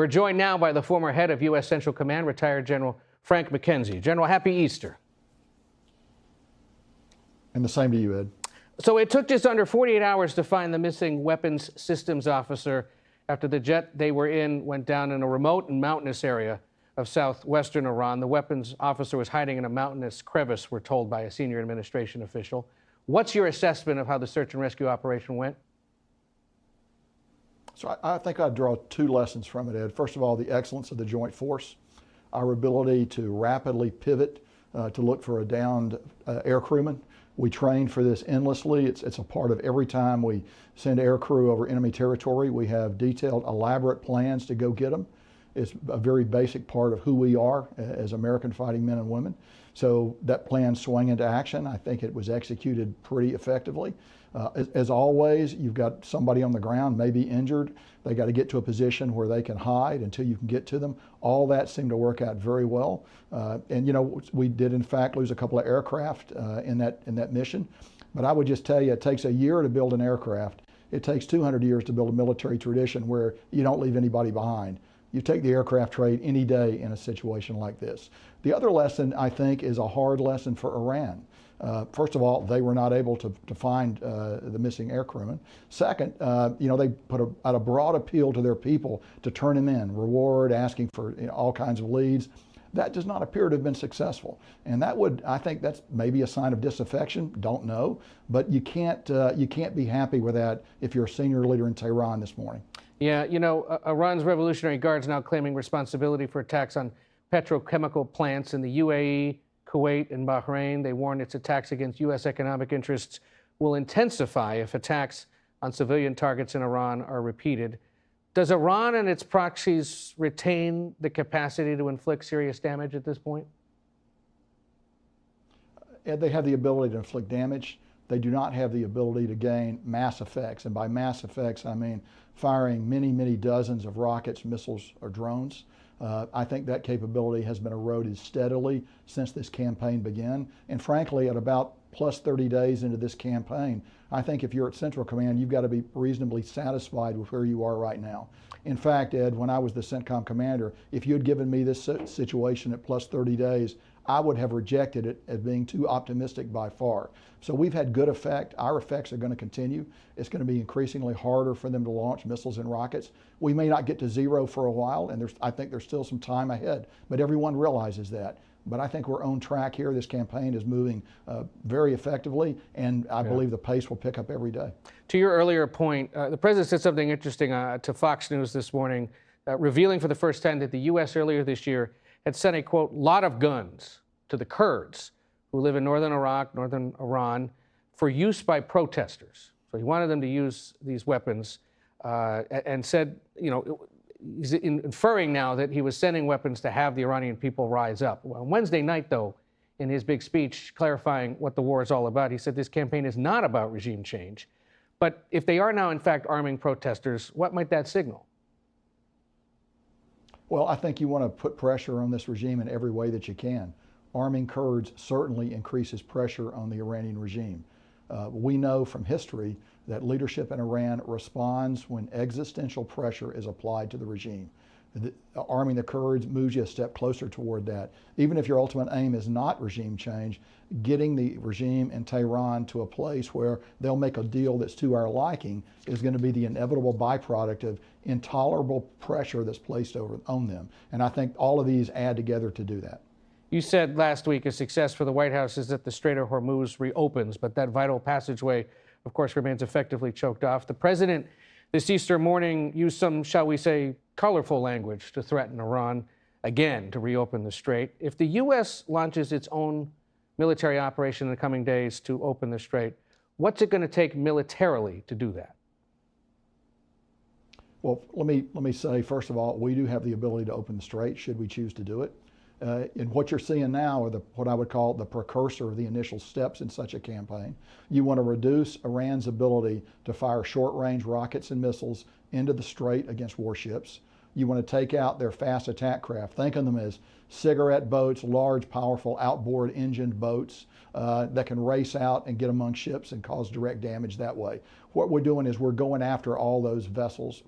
We're joined now by the former head of U.S. Central Command, retired General Frank McKenzie. General, happy Easter. And the same to you, Ed. So it took just under 48 hours to find the missing weapons systems officer after the jet they were in went down in a remote and mountainous area of southwestern Iran. The weapons officer was hiding in a mountainous crevice, we're told by a senior administration official. What's your assessment of how the search and rescue operation went? So I think I'd draw two lessons from it, Ed. First of all, the excellence of the joint force, our ability to rapidly pivot to look for a downed air crewman. We train for this endlessly. It's a part of every time we send air crew over enemy territory. We have detailed, elaborate plans to go get them. It's a very basic part of who we are as American fighting men and women. So that plan swung into action. I think it was executed pretty effectively. As always, you've got somebody on the ground, maybe injured. They got to get to a position where they can hide until you can get to them. All that seemed to work out very well. And you know, we did in fact lose a couple of aircraft in that mission. But I would just tell you, it takes a year to build an aircraft. It takes 200 years to build a military tradition where you don't leave anybody behind. You take the aircraft trade any day in a situation like this. The other lesson, I think, is a hard lesson for Iran. First of all, they were not able to find the missing air crewman. Second, you know, they put out a broad appeal to their people to turn him in, reward, asking for all kinds of leads. That does not appear to have been successful. And that would, I think that's maybe a sign of disaffection, don't know. But you can't be happy with that if you're a senior leader in Tehran this morning. Yeah, you know, Iran's Revolutionary Guard's now claiming responsibility for attacks on petrochemical plants in the UAE, Kuwait, and Bahrain. They warn its attacks against U.S. economic interests will intensify if attacks on civilian targets in Iran are repeated. Does Iran and its proxies retain the capacity to inflict serious damage at this point? They have the ability to inflict damage. They do not have the ability to gain mass effects. And by mass effects, I mean firing many, many dozens of rockets, missiles, or drones. I think that capability has been eroded steadily since this campaign began. And frankly, at about plus 30 days into this campaign, I think if you're at Central Command, you've got to be reasonably satisfied with where you are right now. In fact, Ed, when I was the CENTCOM commander, if you had given me this situation at plus 30 days, I would have rejected it as being too optimistic by far. So we've had good effect. Our effects are going to continue. It's going to be increasingly harder for them to launch missiles and rockets. We may not get to zero for a while, and I think there's still some time ahead, but everyone realizes that. But I think we're on track here. This campaign is moving very effectively, and I believe the pace will pick up every day. To your earlier point, the president said something interesting to Fox News this morning, revealing for the first time that the U.S. earlier this year had sent a, quote, lot of guns to the Kurds who live in northern Iraq, northern Iran, for use by protesters. So he wanted them to use these weapons and said, you know, he's inferring now that he was sending weapons to have the Iranian people rise up. Well, Wednesday night, though, in his big speech clarifying what the war is all about, he said this campaign is not about regime change. But if they are now, in fact, arming protesters, what might that signal? Well, I think you want to put pressure on this regime in every way that you can. Arming Kurds certainly increases pressure on the Iranian regime. We know from history that leadership in Iran responds when existential pressure is applied to the regime. Arming the Kurds moves you a step closer toward that. Even if your ultimate aim is not regime change, getting the regime in Tehran to a place where they'll make a deal that's to our liking is going to be the inevitable byproduct of intolerable pressure that's placed on them. And I think all of these add together to do that. You said last week a success for the White House is that the Strait of Hormuz reopens, but that vital passageway, of course, remains effectively choked off. The president this Easter morning used some, shall we say, colorful language to threaten Iran again to reopen the Strait. If the U.S. launches its own military operation in the coming days to open the Strait, what's it going to take militarily to do that? Well, let me say, first of all, we do have the ability to open the Strait should we choose to do it. And what you're seeing now are what I would call the precursor of the initial steps in such a campaign. You want to reduce Iran's ability to fire short-range rockets and missiles into the Strait against warships. You want to take out their fast attack craft. Think of them as cigarette boats, large, powerful, outboard engined boats that can race out and get among ships and cause direct damage that way. What we're doing is we're going after all those vessels,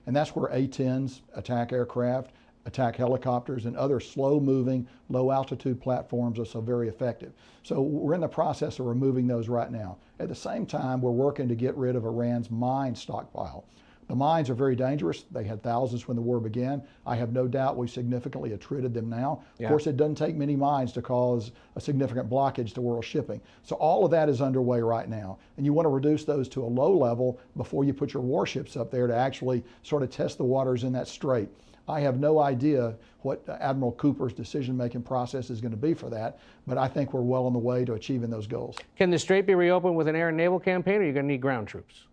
and that's where A-10s, attack aircraft, attack helicopters, and other slow-moving, low-altitude platforms are so very effective. So we're in the process of removing those right now. At the same time, we're working to get rid of Iran's mine stockpile. The mines are very dangerous. They had thousands when the war began. I have no doubt we've significantly attrited them now. Yeah. Of course, it doesn't take many mines to cause a significant blockage to world shipping. So all of that is underway right now. And you want to reduce those to a low level before you put your warships up there to actually sort of test the waters in that strait. I have no idea what Admiral Cooper's decision-making process is going to be for that, but I think we're well on the way to achieving those goals. Can the Strait be reopened with an air and naval campaign, or are you going to need ground troops?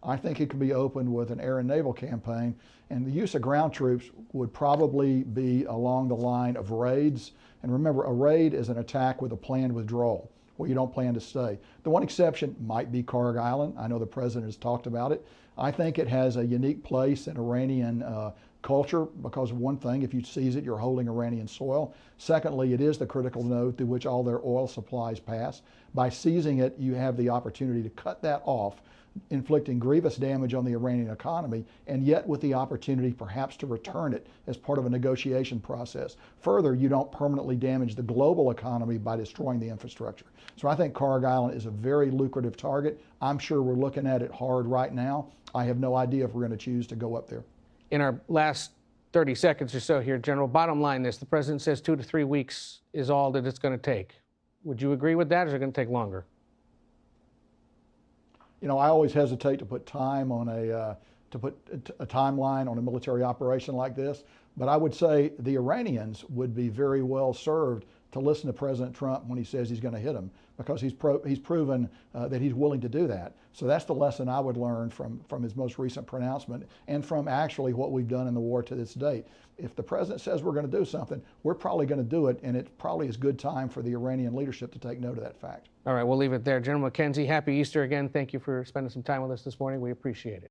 I think it could be opened with an air and naval campaign, and the use of ground troops would probably be along the line of raids. And remember, a raid is an attack with a planned withdrawal, where you don't plan to stay. The one exception might be Kurd Island. I know the president has talked about it. I think it has a unique place in Iranian culture because of one thing, if you seize it, you're holding Iranian soil. Secondly, it is the critical node through which all their oil supplies pass. By seizing it, you have the opportunity to cut that off, inflicting grievous damage on the Iranian economy, and yet with the opportunity perhaps to return it as part of a negotiation process. Further, you don't permanently damage the global economy by destroying the infrastructure. So I think Kurd Island is a very lucrative target. I'm sure we're looking at it hard right now. I have no idea if we're going to choose to go up there. In our last 30 seconds or so here, General, bottom line this, the president says 2 to 3 weeks is all that it's going to take. Would you agree with that, or is it going to take longer? You know, I always hesitate to put time on a timeline on a military operation like this, but I would say the Iranians would be very well served to listen to President Trump when he says he's going to hit them, because he's proven that he's willing to do that. So that's the lesson I would learn from his most recent pronouncement and from actually what we've done in the war to this date. If the president says we're going to do something, we're probably going to do it, and it probably is good time for the Iranian leadership to take note of that fact. All right, we'll leave it there. General McKenzie, happy Easter again. Thank you for spending some time with us this morning. We appreciate it.